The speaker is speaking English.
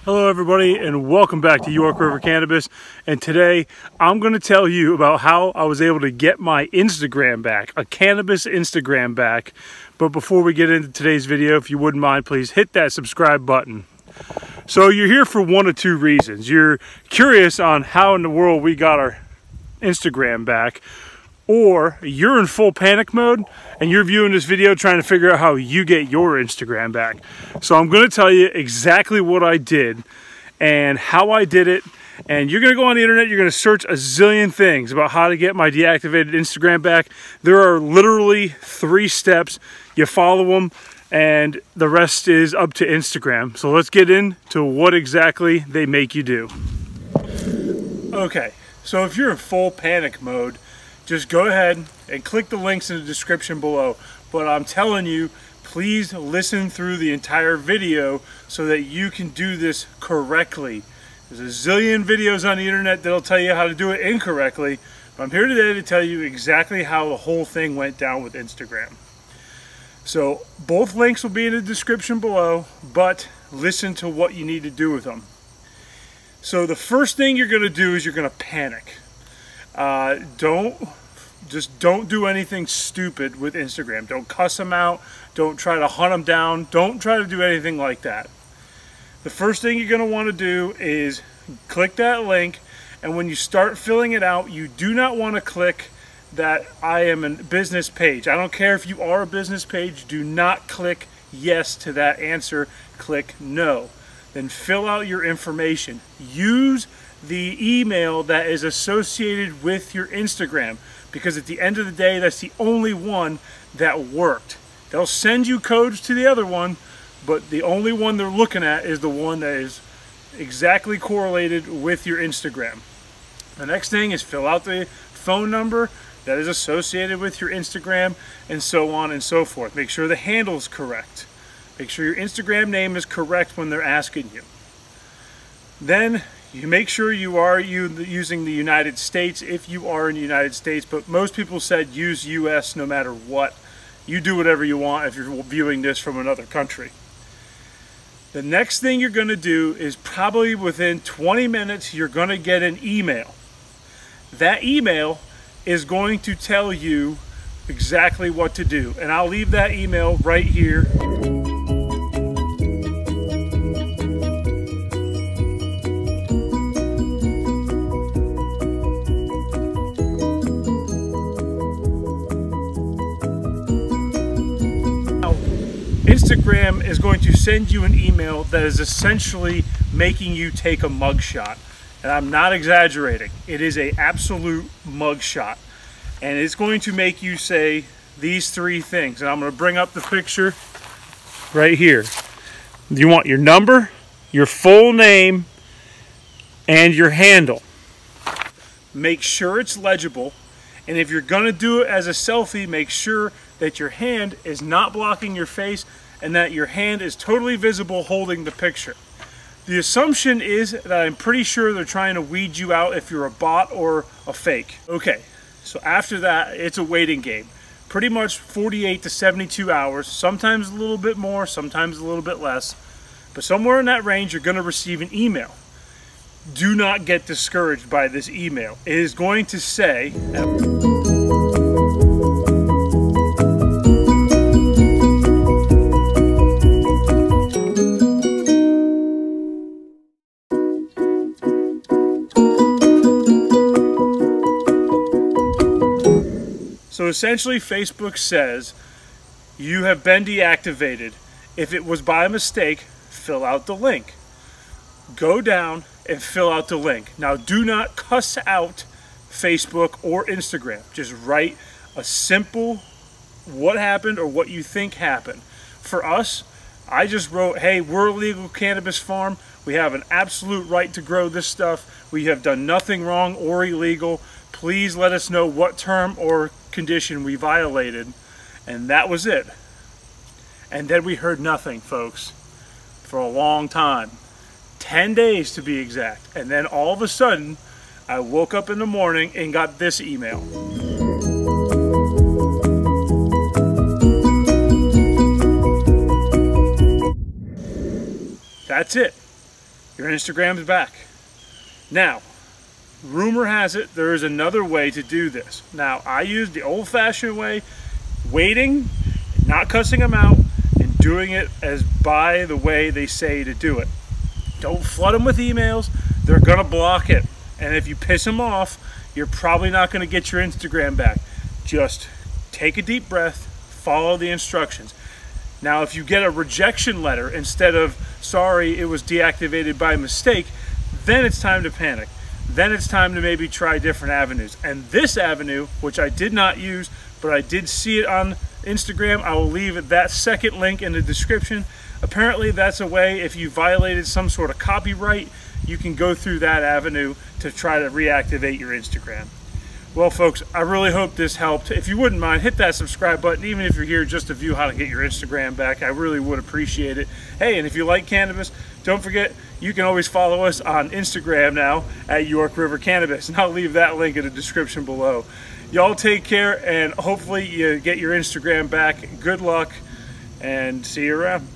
Hello everybody and welcome back to York River Cannabis, and today I'm going to tell you about how I was able to get my Instagram back, a cannabis Instagram back. But before we get into today's video, if you wouldn't mind, please hit that subscribe button. So you're here for one of two reasons. You're curious on how in the world we got our Instagram back, or you're in full panic mode and you're viewing this video trying to figure out how you get your Instagram back. So I'm going to tell you exactly what I did and how I did it. And you're going to go on the internet, you're going to search a zillion things about how to get my deactivated Instagram back. There are literally 3 steps. You follow them and the rest is up to Instagram. So let's get into what exactly they make you do. Okay, so if you're in full panic mode, just go ahead and click the links in the description below. But I'm telling you, please listen through the entire video so that you can do this correctly. There's a zillion videos on the internet that'll tell you how to do it incorrectly. But I'm here today to tell you exactly how the whole thing went down with Instagram. So both links will be in the description below, but listen to what you need to do with them. So the first thing you're going to do is you're going to panic. Don't do anything stupid with Instagram. Don't cuss them out. Don't try to hunt them down. Don't try to do anything like that. The first thing you're going to want to do is click that link, and when you start filling it out, you do not want to click that I am a business page. I don't care if you are a business page. Do not click yes to that answer. Click no. Then fill out your information. Use the email that is associated with your Instagram, because at the end of the day, that's the only one that worked. They'll send you codes to the other one, but the only one they're looking at is the one that is exactly correlated with your Instagram. The next thing is fill out the phone number that is associated with your Instagram, and so on and so forth. Make sure the handle is correct. Make sure your Instagram name is correct when they're asking you. Then you make sure you are using the United States if you are in the United States, but most people said use US no matter what. You do whatever you want if you're viewing this from another country. The next thing you're going to do is probably within 20 minutes you're going to get an email. That email is going to tell you exactly what to do, and I'll leave that email right here. Instagram is going to send you an email that is essentially making you take a mugshot. And I'm not exaggerating. It is an absolute mugshot. And it's going to make you say these 3 things. And I'm going to bring up the picture right here. You want your number, your full name, and your handle. Make sure it's legible. And if you're going to do it as a selfie, make sure that your hand is not blocking your face and that your hand is totally visible holding the picture. The assumption is that I'm pretty sure they're trying to weed you out if you're a bot or a fake. Okay, so after that, it's a waiting game. Pretty much 48 to 72 hours, sometimes a little bit more, sometimes a little bit less. But somewhere in that range, you're going to receive an email. Do not get discouraged by this email. It is going to say, so essentially Facebook says you have been deactivated. If it was by mistake, fill out the link. Go down and fill out the link. Now do not cuss out Facebook or Instagram. Just write a simple what happened or what you think happened. For us, I just wrote, hey, we're a legal cannabis farm. We have an absolute right to grow this stuff. We have done nothing wrong or illegal. Please let us know what term or condition we violated. And that was it. And then we heard nothing, folks, for a long time. 10 days to be exact. And then all of a sudden, I woke up in the morning and got this email. That's it. your Instagram's back. Now, rumor has it there is another way to do this. Now, I use the old-fashioned way, waiting, not cussing them out, and doing it as by the way they say to do it. Don't flood them with emails. They're going to block it. And if you piss them off, you're probably not going to get your Instagram back. Just take a deep breath, follow the instructions. Now, if you get a rejection letter instead of, sorry, it was deactivated by mistake, then it's time to panic. Then it's time to maybe try different avenues. And this avenue, which I did not use, but I did see it on Instagram, I will leave that second link in the description. Apparently that's a way, if you violated some sort of copyright, you can go through that avenue to try to reactivate your Instagram. Well, folks, I really hope this helped. If you wouldn't mind, hit that subscribe button, even if you're here just to view how to get your Instagram back. I really would appreciate it. Hey, and if you like cannabis, don't forget, you can always follow us on Instagram now at York River Cannabis, and I'll leave that link in the description below. Y'all take care, and hopefully you get your Instagram back. Good luck, and see you around.